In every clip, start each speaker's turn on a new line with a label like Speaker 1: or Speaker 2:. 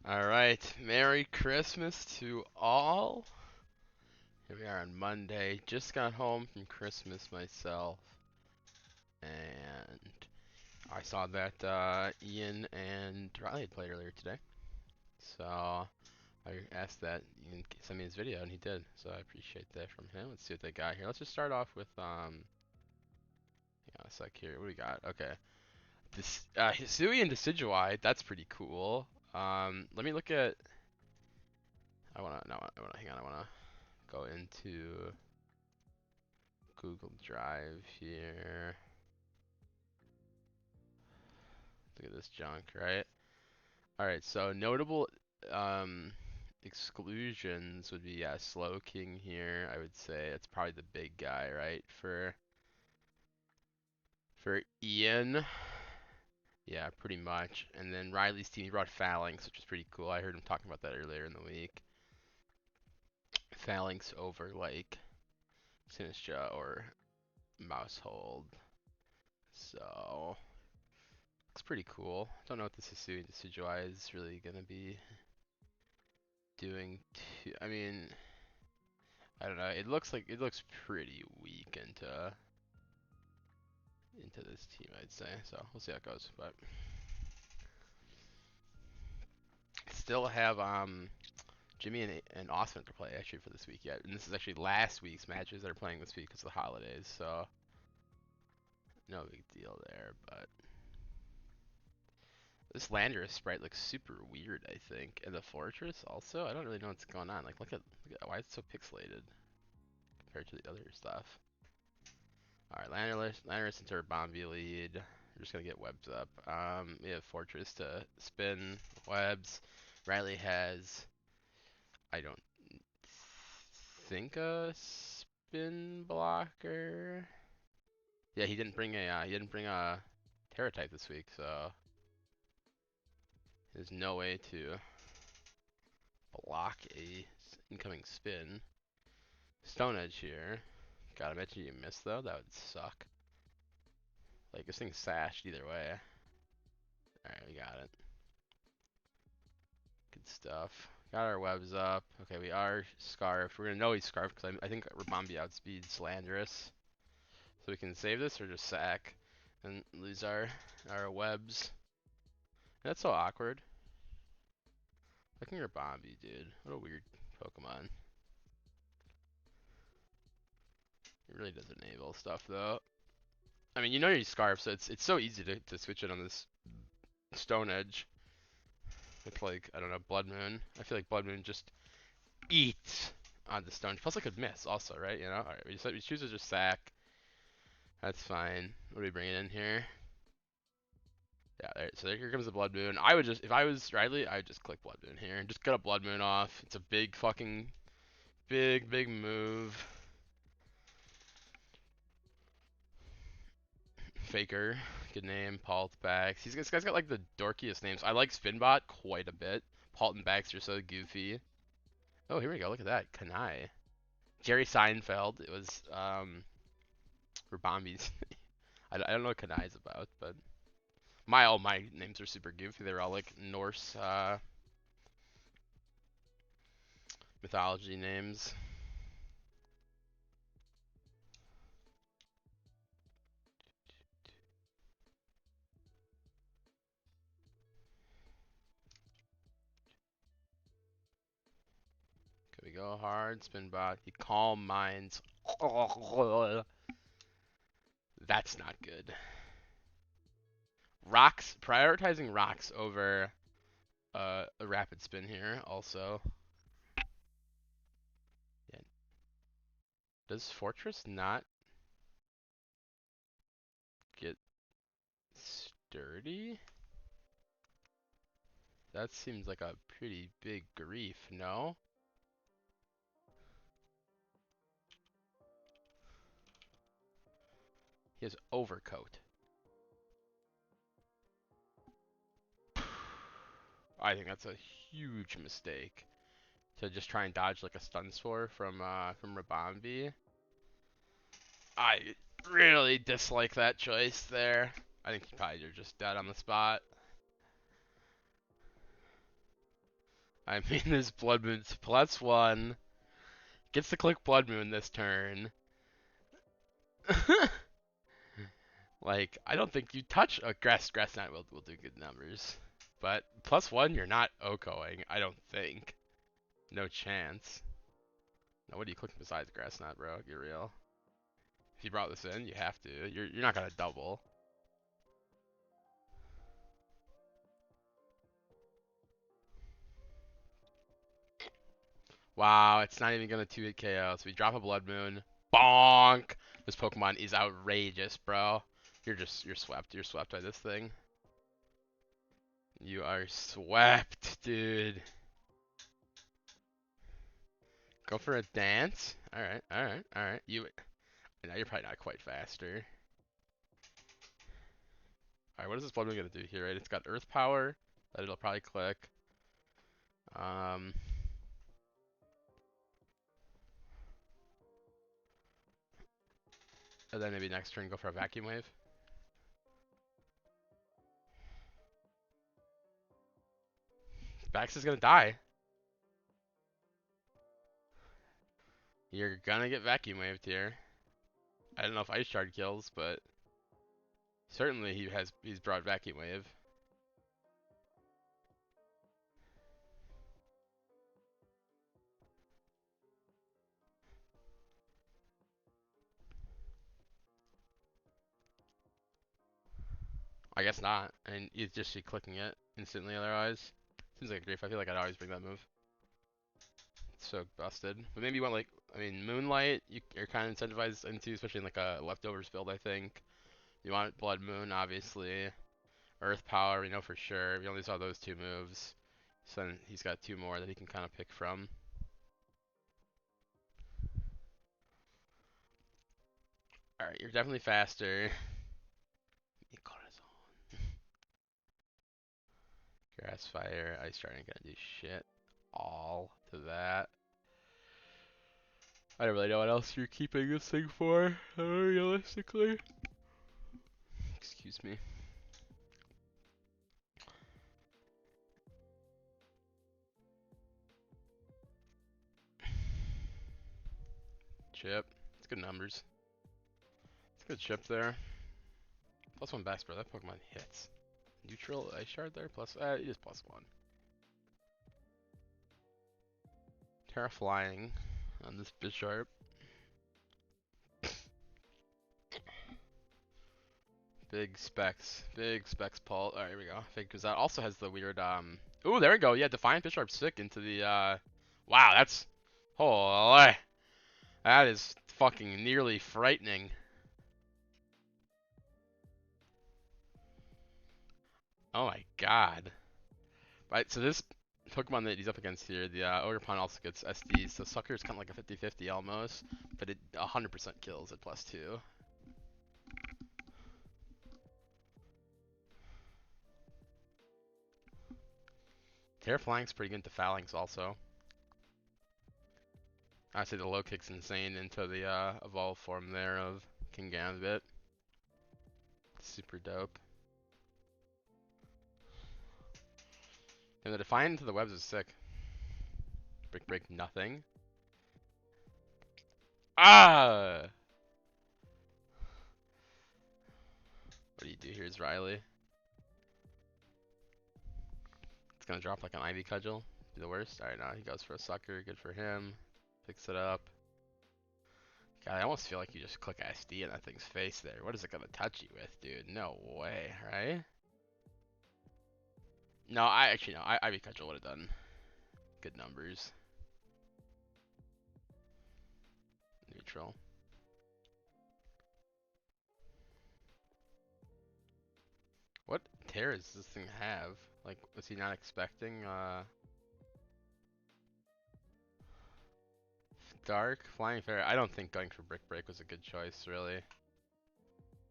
Speaker 1: All right, Merry Christmas to all. Here we are on Monday. Just got home from Christmas myself, and I saw that Ian and Riley had played earlier today. So I asked that Ian send me his video, and he did. So I appreciate that from him. Let's see what they got here. Let's just start off with hang on a sec here. What do we got? Okay, this Hisui and Decidueye. That's pretty cool. Let me look at. I wanna no. I wanna hang on. I wanna go into Google Drive here. Look at this junk, right? Alright, so notable um, exclusions would be, yeah, Slow King here. I would say it's probably the big guy, right? For Ian, yeah, pretty much. And then Riley's team, he brought Phalanx, which was pretty cool. I heard him talking about that earlier in the week. Phalanx over like Sinistra or Mousehold. So looks pretty cool. Don't know what this Hisui Decidueye is really gonna be doing. I mean, I don't know. It looks pretty weak into this team, I'd say. So we'll see how it goes. But still have Jimmy and Austin to play actually for this week yet, and this is actually last week's matches that are playing this week because of the holidays. So no big deal there. But this Landorus sprite looks super weird, I think. And the Fortress also, I don't really know what's going on. Like, look at why it's so pixelated compared to the other stuff. Alright, Landorus into our Bombi lead. We're just gonna get webs up. We have Fortress to spin webs. Riley has, I don't think, a spin blocker. Yeah, he didn't bring a Terra type this week, so there's no way to block a incoming spin. Stone Edge here. Gotta mention you missed though. That would suck. Like this thing's sashed either way. Alright, we got it. Good stuff. Got our webs up. Okay, we are scarfed. We're gonna know he's scarfed because I think Rabambi outspeeds Landorus. So we can save this or just sack and lose our webs. That's so awkward. Fucking Rabambi, dude. What a weird Pokemon. It really does enable stuff though. I mean, you know you're scarfed, so it's so easy to switch it on this Stone Edge. With like, I don't know, Blood Moon. I feel like Blood Moon just eats on the Stone. Plus I could miss also, right? You know? Alright, we choose to just sack. That's fine. What are we bringing in here? Yeah, so here comes the Blood Moon. I would just, if I was Riley, I would just click Blood Moon here. Just get a Blood Moon off. It's a big fucking, big move. Faker, good name. Pault Bax. This guy's got like the dorkiest names. I like Spinbot quite a bit. Pault and Bax are so goofy. Oh, here we go. Look at that. Kanai. Jerry Seinfeld. It was, Rabambi's. I don't know what Kanai's about, but all my names are super goofy. They're all like Norse mythology names. Can we go hard? Spin bot. He calm minds. That's not good. Rocks. Prioritizing rocks over a rapid spin here. Also. Yeah. Does Fortress not get sturdy? That seems like a pretty big grief, no? He has overcoat. I think that's a huge mistake to just try and dodge like a stun spore from Rabambi. I really dislike that choice there. I think probably you're just dead on the spot. I mean, this Blood Moon's +1. Gets to click Blood Moon this turn. Like, I don't think you touch a Grass Knight will do good numbers. But +1, you're not OKOing, I don't think. No chance. Now, what are you clicking besides Grass Knot, bro? Get real. If you brought this in, you have to. You're not gonna double. Wow, it's not even gonna 2-hit KO. So we drop a Blood Moon. Bonk! This Pokemon is outrageous, bro. You're swept. You're swept by this thing. You are swept, dude. Go for a dance. Alright, alright, alright. Now you're probably not quite faster. Alright, what is this Blood Moon gonna do here, right? It's got Earth Power that it'll probably click. Um, and then maybe next turn go for a Vacuum Wave. Bax is gonna die. You're gonna get Vacuum Waved here. I don't know if Ice Shard kills, but certainly he's brought Vacuum Wave. I guess not. And he's just clicking it instantly otherwise. Seems like a grief. I feel like I'd always bring that move. It's so busted. But maybe you want like, I mean, Moonlight, you're kind of incentivized into, especially in like a leftovers build, I think. You want Blood Moon, obviously. Earth Power, we know for sure. We only saw those two moves. So then he's got two more that he can kind of pick from. Alright, you're definitely faster. Grass Fire, Ice Shard ain't gonna do shit. All to that. I don't really know what else you're keeping this thing for, realistically. Excuse me. Chip. It's good numbers. It's good chip there. +1 best, bro. That Pokemon hits. Neutral Ice Shard there? It is +1. Terra Flying on this Bisharp. Big specs. Big specs, Paul. Alright, here we go. Because that also has the weird, Ooh, there we go. Yeah, Defiant Bisharp sick into the, Wow, that's... Holy... That is fucking nearly frightening. Oh my god. Right, so this Pokemon that he's up against here, the Ogerpon also gets SDs, so Sucker's kind of like a 50-50 almost, but it 100% kills at +2. Terra Flying's pretty good into Phalanx also. I say the low kick's insane into the evolved form there of King Gambit. Super dope. And the Defiant into the webs is sick. Break, nothing. Ah! What do you do here is Riley. It's gonna drop like an Ivy Cudgel. Be the worst. Alright, now he goes for a Sucker. Good for him. Picks it up. God, I almost feel like you just click SD in that thing's face there. What is it gonna touch you with, dude? No way, right? No, Ivy Cudgel would have done good numbers. Neutral. What tear does this thing have? Like, was he not expecting, Dark? Flying Fair? I don't think going for Brick Break was a good choice, really.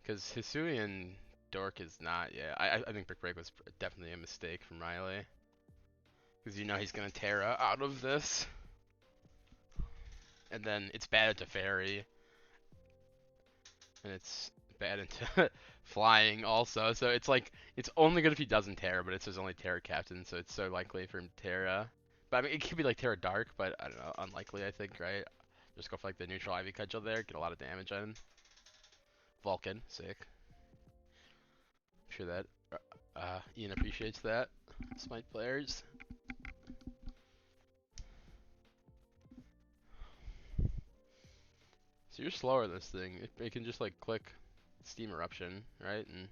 Speaker 1: Because Hisuian Dork is not, yeah. I think Brick Break was definitely a mistake from Riley. Because you know he's going to Terra out of this. And then it's bad into Fairy. And it's bad into Flying also. So it's like, it's only good if he doesn't Terra, but it says only Terra Captain, so it's so likely for him to Terra. But I mean, it could be like Terra Dark, but I don't know, unlikely I think, right? Just go for like the neutral Ivy Cudgel there, get a lot of damage in. Vulcan, sick. I'm sure that Ian appreciates that. Smite players. So you're slower this thing. It can just like click Steam Eruption, right? And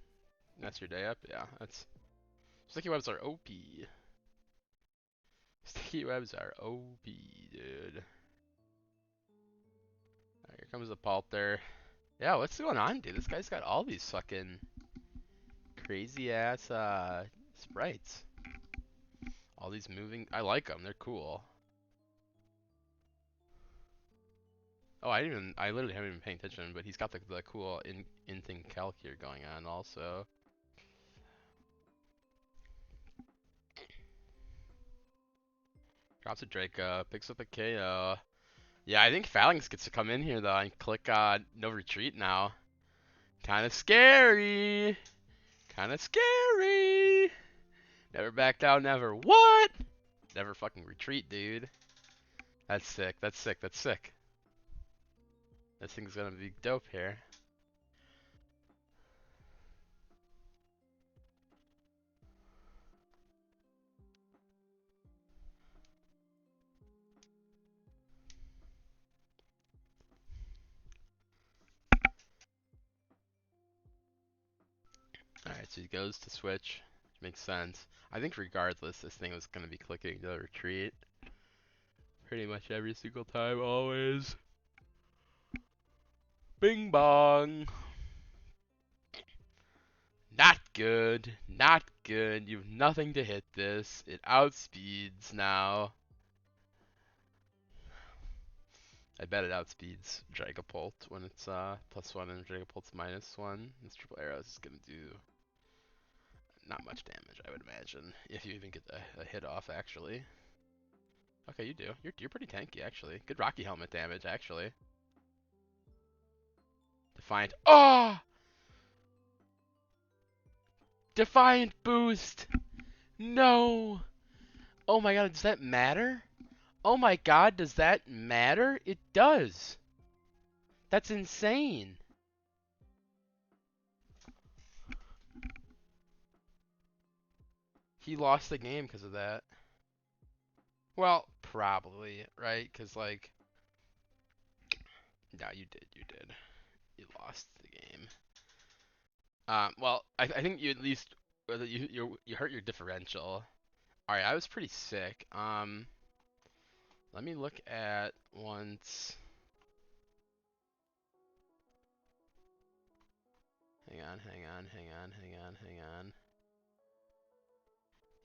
Speaker 1: that's your day up. Yeah, that's sticky webs are OP. Sticky webs are OP, dude. Alright, here comes the Palter. Yeah, what's going on, dude? This guy's got all these fucking crazy ass sprites. All these moving. I like them. They're cool. Oh, I literally haven't even paying attention, but he's got the cool in-thing calc here going on also. Drops a Draco, picks up a KO. Yeah, I think Phalanx gets to come in here though and click no retreat now. Kinda scary. Kinda scary. Never back down, never what? Never fucking retreat, dude. That's sick, that's sick, that's sick. This thing's gonna be dope here. Alright, so he goes to switch. Makes sense. I think regardless, this thing was gonna be clicking the retreat. Pretty much every single time, always. Bing bong. Not good. Not good. You have nothing to hit this. It outspeeds now. I bet it outspeeds Dragapult when it's +1 and Dragapult's -1. This triple arrow is gonna do not much damage, I would imagine, if you even get a hit off actually. Okay, you do. You're pretty tanky actually. Good Rocky Helmet damage actually. Defiant. Oh! Defiant boost! No! Oh my god, does that matter? Oh my god, does that matter? It does! That's insane! He lost the game because of that. Well, probably, right? Because, like... No, you did. You lost the game. Well, I think you at least... You hurt your differential. Alright, I was pretty sick. Let me look at once... Hang on.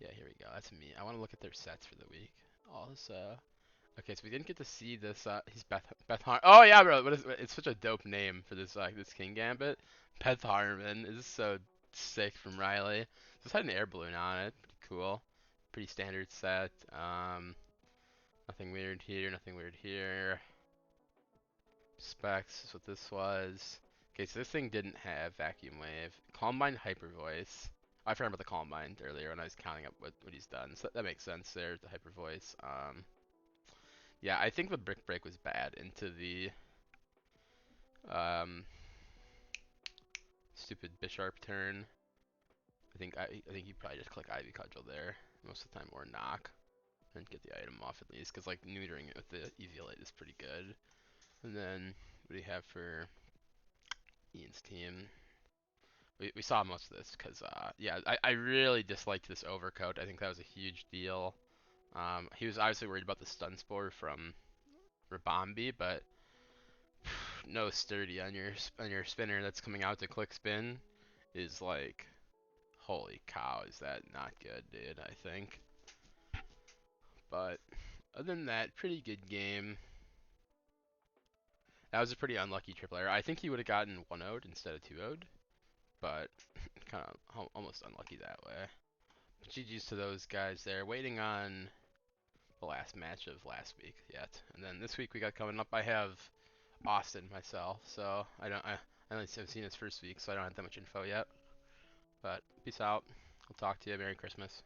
Speaker 1: Yeah, here we go. That's me. I want to look at their sets for the week. Also, okay, so we didn't get to see this. He's Beth Har. Oh yeah, bro. It's such a dope name for this this King Gambit. Beth Harmon. This is so sick from Riley. Just had an air balloon on it. Pretty cool. Pretty standard set. Nothing weird here. Nothing weird here. Specs is what this was. Okay, so this thing didn't have Vacuum Wave. Calm Hyper Voice. I forgot about the Calm Mind earlier when I was counting up what he's done. So that makes sense there, the Hyper Voice. Yeah, I think the Brick Break was bad into the um, stupid Bisharp turn. I think you probably just click Ivy Cudgel there most of the time, or knock, and get the item off at least, because like neutering it with the Eviolite is pretty good. And then what do you have for Ian's team? We saw most of this because yeah, I really disliked this overcoat. I think that was a huge deal. He was obviously worried about the stun spore from Rabambi, but no sturdy on your spinner that's coming out to click spin is like, holy cow, is that not good, dude? I think. But other than that, pretty good game. That was a pretty unlucky triple error. I think he would have gotten 1-0'd instead of 2-0'd, but kind of almost unlucky that way. But GG's to those guys there. Waiting on the last match of last week yet, and then this week we got coming up. I have Austin myself, so I only have seen his first week, so I don't have that much info yet. But peace out. I'll talk to you. Merry Christmas.